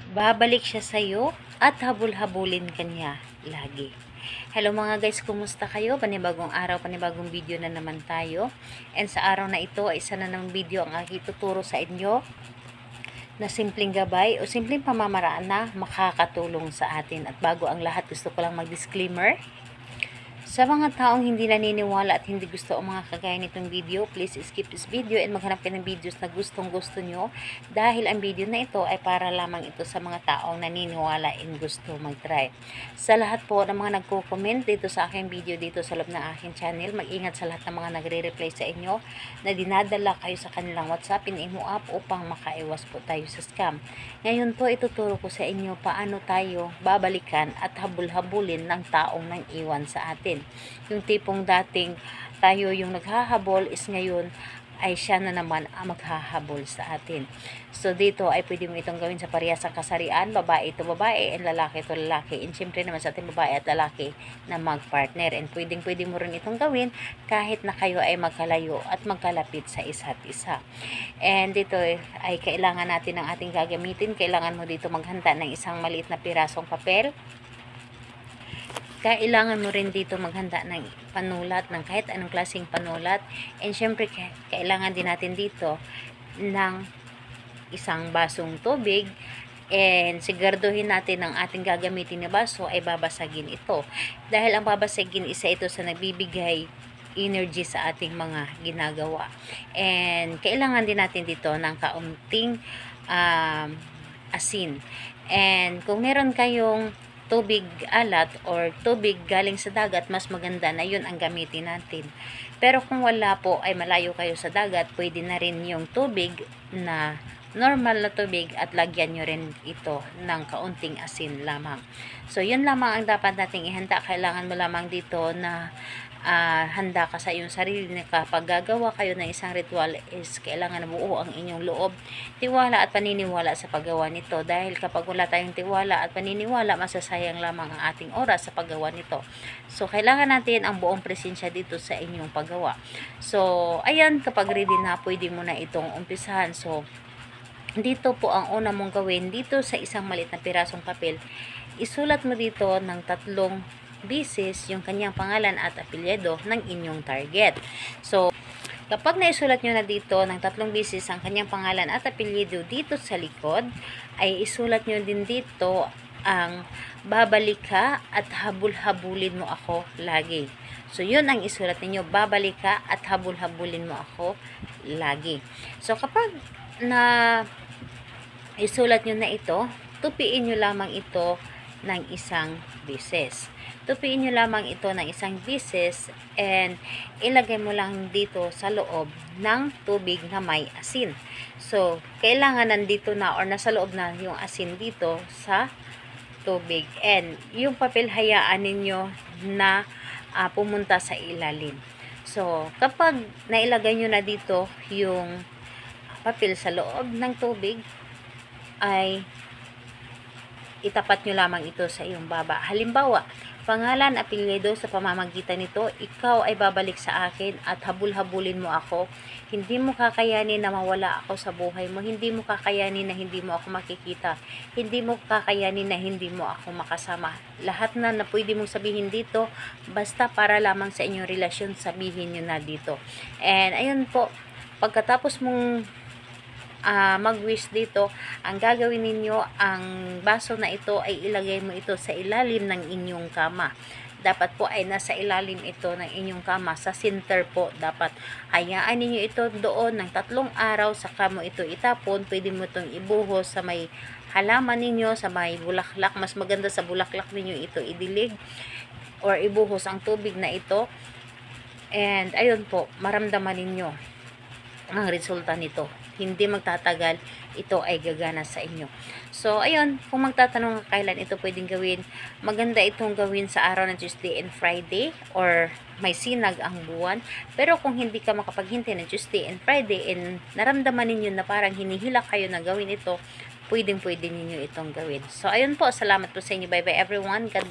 babalik siya sa'yo at habul-habulin ka niya lagi. Hello mga guys, kumusta kayo? Panibagong araw, panibagong video na naman tayo. And sa araw na ito ay isa na ng video ang aking tuturo sa inyo na simpleng gabay o simpleng pamamaraan na makakatulong sa atin. At bago ang lahat, gusto ko lang mag-disclaimer. Sa mga taong hindi naniniwala at hindi gusto ang mga kagaya nitong video, please skip this video and maghanap kayo ng videos na gustong-gusto nyo dahil ang video na ito ay para lamang ito sa mga taong naniniwala and gusto mag-try. Sa lahat po ng mga nagko-comment dito sa aking video dito sa loob ng aking channel, mag-ingat sa lahat ng mga nagre-reply sa inyo na dinadala kayo sa kanilang WhatsApp in Imo app upang makaiwas po tayo sa scam. Ngayon po ituturo ko sa inyo paano tayo babalikan at habul-habulin ng taong nang iwan sa atin. Yung tipong dating tayo yung naghahabol is ngayon ay siya na naman ang maghahabol sa atin. So dito ay pwede mo itong gawin sa parehasang kasarian, babae ito babae and lalaki ito lalaki. And syempre naman sa ating babae at lalaki na mag-partner. And pwede mo rin itong gawin kahit na kayo ay magkalayo at magkalapit sa isa't isa. And dito ay kailangan natin ng ating gagamitin. Kailangan mo dito maghanda ng isang maliit na pirasong papel. Kailangan mo rin dito maghanda ng panulat, ng kahit anong klaseng panulat. And syempre, kailangan din natin dito ng isang basong tubig. And siguraduhin natin ang ating gagamitin na baso ay babasagin ito. Dahil ang babasagin, isa ito sa nagbibigay energy sa ating mga ginagawa. And kailangan din natin dito ng kaunting asin. And kung meron kayong tubig alat or tubig galing sa dagat, mas maganda na yun ang gamitin natin. Pero kung wala po ay malayo kayo sa dagat, pwede na rin yung tubig na normal na tubig at lagyan nyo rin ito ng kaunting asin lamang. So yun lamang ang dapat nating ihanda. Kailangan mo lamang dito na handa ka sa iyong sarili na kapag gagawa kayo ng isang ritual is kailangan na buo ang inyong loob, tiwala at paniniwala sa paggawa nito. Dahil kapag wala tayong tiwala at paniniwala, masasayang lamang ang ating oras sa paggawa nito. So kailangan natin ang buong presensya dito sa inyong paggawa. So ayan, kapag ready na, pwede mo na itong umpisahan. So dito po ang una mong gawin, dito sa isang maliit na pirasong papel, isulat mo dito ng 3 bisis yung kanyang pangalan at apelyido ng inyong target. So, kapag naisulat nyo na dito ng 3 bisis ang kanyang pangalan at apelyido dito sa likod, ay isulat nyo din dito ang babalik ka at habul-habulin mo ako lagi. So, yun ang isulat ninyo, babalik ka at habul-habulin mo ako lagi. So, kapag na isulat nyo na ito, tupiin nyo lamang ito ng isang bisis. Tupiin nyo lamang ito ng isang bisis and ilagay mo lang dito sa loob ng tubig na may asin. So, kailangan nandito na or nasa loob na yung asin dito sa tubig. And yung papel hayaan ninyo na pumunta sa ilalim. So, kapag nailagay nyo na dito yung papel sa loob ng tubig, ay itapat nyo lamang ito sa iyong baba. Halimbawa, pangalan, apelyido, sa pamamagitan nito, ikaw ay babalik sa akin at habul-habulin mo ako. Hindi mo kakayanin na mawala ako sa buhay mo. Hindi mo kakayanin na hindi mo ako makikita. Hindi mo kakayanin na hindi mo ako makasama. Lahat na pwede mong sabihin dito, basta para lamang sa inyong relasyon, sabihin nyo na dito. And ayun po, pagkatapos mong mag-wish dito, ang gagawin ninyo, ang baso na ito ay ilagay mo ito sa ilalim ng inyong kama. Dapat po ay nasa ilalim ito ng inyong kama, sa center po dapat. Hayaan ninyo ito doon ng 3 araw, saka mo ito itapon. Pwede mo itong ibuhos sa may halaman ninyo, sa may bulaklak. Mas maganda sa bulaklak ninyo ito idilig or ibuhos ang tubig na ito. And ayun po, maramdaman ninyo ang resulta nito. Hindi magtatagal, ito ay gagana sa inyo. So, ayun, kung magtatanong kailan ito pwedeng gawin, maganda itong gawin sa araw ng Tuesday and Friday or may sinag ang buwan. Pero kung hindi ka makapaghintay ng Tuesday and Friday and naramdaman ninyo na parang hinihila kayo na gawin ito, pwedeng ninyo itong gawin. So, ayun po, salamat po sa inyo. Bye-bye everyone. God